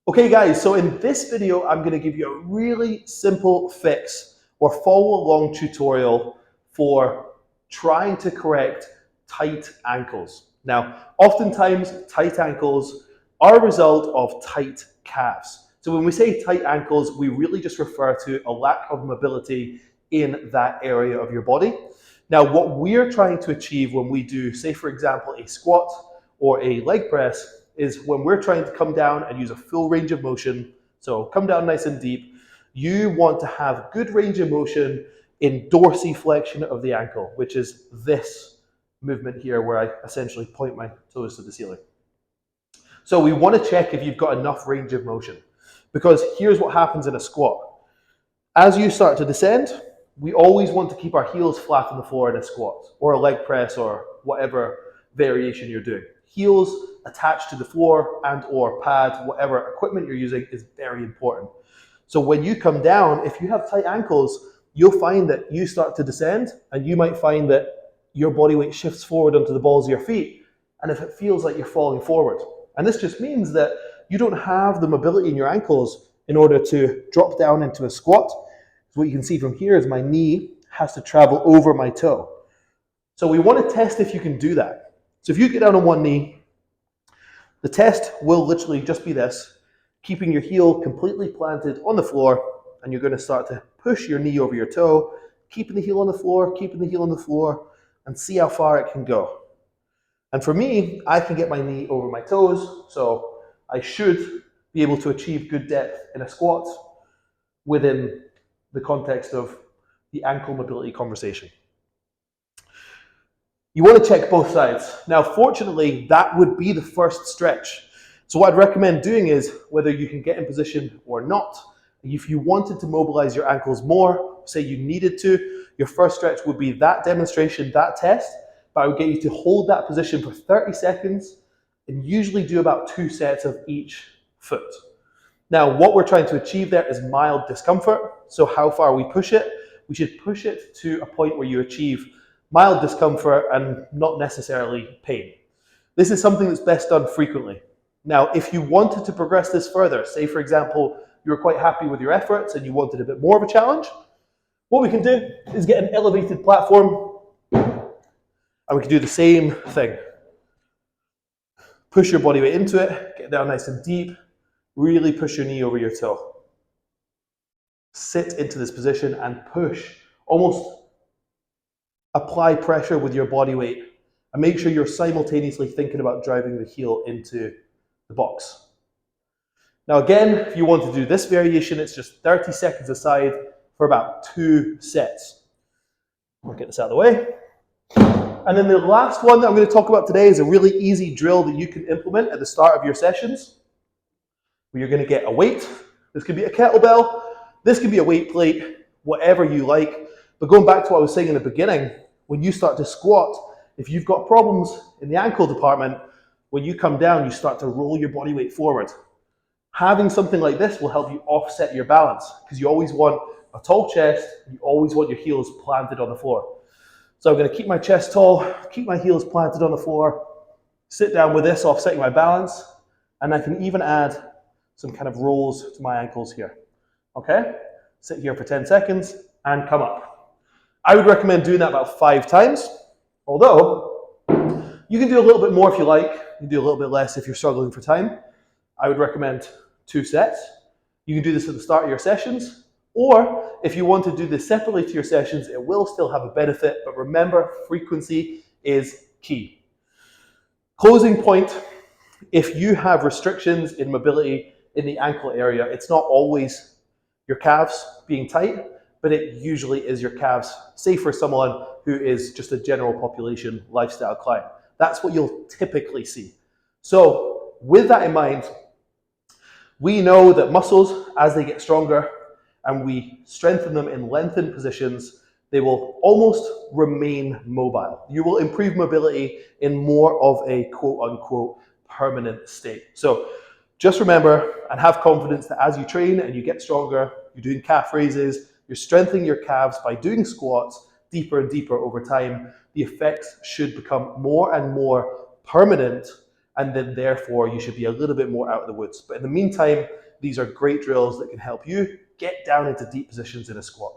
Okay guys, so in this video, I'm gonna give you a really simple fix or follow along tutorial for trying to correct tight ankles. Now, oftentimes tight ankles are a result of tight calves. So when we say tight ankles, we really just refer to a lack of mobility in that area of your body. Now, what we're trying to achieve when we do, say for example, a squat or a leg press, is when we're trying to come down and use a full range of motion, so come down nice and deep, you want to have good range of motion in dorsiflexion of the ankle, which is this movement here where I essentially point my toes to the ceiling. So we want to check if you've got enough range of motion, because here's what happens in a squat. As you start to descend, we always want to keep our heels flat on the floor in a squat or a leg press or whatever variation you're doing. Heels attached to the floor and or pad, whatever equipment you're using is very important. So when you come down, if you have tight ankles, you'll find that you start to descend and you might find that your body weight shifts forward onto the balls of your feet. And if it feels like you're falling forward, and this just means that you don't have the mobility in your ankles in order to drop down into a squat. So what you can see from here is my knee has to travel over my toe. So we want to test if you can do that. So if you get down on one knee, the test will literally just be this, keeping your heel completely planted on the floor, and you're going to start to push your knee over your toe, keeping the heel on the floor, and see how far it can go. And for me, I can get my knee over my toes, so I should be able to achieve good depth in a squat within the context of the ankle mobility conversation. You want to check both sides. Now, fortunately, that would be the first stretch. So what I'd recommend doing is, whether you can get in position or not, if you wanted to mobilize your ankles more, say you needed to, your first stretch would be that demonstration, that test, but I would get you to hold that position for 30 seconds and usually do about 2 sets of each foot. Now, what we're trying to achieve there is mild discomfort. So how far we push it, we should push it to a point where you achieve mild discomfort and not necessarily pain. This is something that's best done frequently. Now, if you wanted to progress this further, say for example, you were quite happy with your efforts and you wanted a bit more of a challenge, what we can do is get an elevated platform and we can do the same thing. Push your body weight into it, get down nice and deep, really push your knee over your toe. Sit into this position and push, almost apply pressure with your body weight and make sure you're simultaneously thinking about driving the heel into the box. Now again, if you want to do this variation, it's just 30 seconds aside for about 2 sets. I'll get this out of the way. And then the last one that I'm going to talk about today is a really easy drill that you can implement at the start of your sessions, where you're going to get a weight. This could be a kettlebell, this could be a weight plate, whatever you like. But going back to what I was saying in the beginning, when you start to squat, if you've got problems in the ankle department, when you come down, you start to roll your body weight forward. Having something like this will help you offset your balance, because you always want a tall chest, you always want your heels planted on the floor. So I'm going to keep my chest tall, keep my heels planted on the floor, sit down with this, offsetting my balance, and I can even add some kind of rolls to my ankles here. Okay? Sit here for 10 seconds and come up. I would recommend doing that about 5 times, although you can do a little bit more if you like. You can do a little bit less if you're struggling for time. I would recommend 2 sets. You can do this at the start of your sessions, or if you want to do this separately to your sessions, it will still have a benefit, but remember, frequency is key. Closing point, if you have restrictions in mobility in the ankle area, it's not always your calves being tight, but it usually is your calves, say for someone who is just a general population lifestyle client. That's what you'll typically see. So with that in mind, we know that muscles, as they get stronger and we strengthen them in lengthened positions, they will almost remain mobile. You will improve mobility in more of a quote unquote permanent state. So just remember and have confidence that as you train and you get stronger, you're doing calf raises, you're strengthening your calves by doing squats deeper and deeper over time, the effects should become more and more permanent and then therefore you should be a little bit more out of the woods. But in the meantime, these are great drills that can help you get down into deep positions in a squat.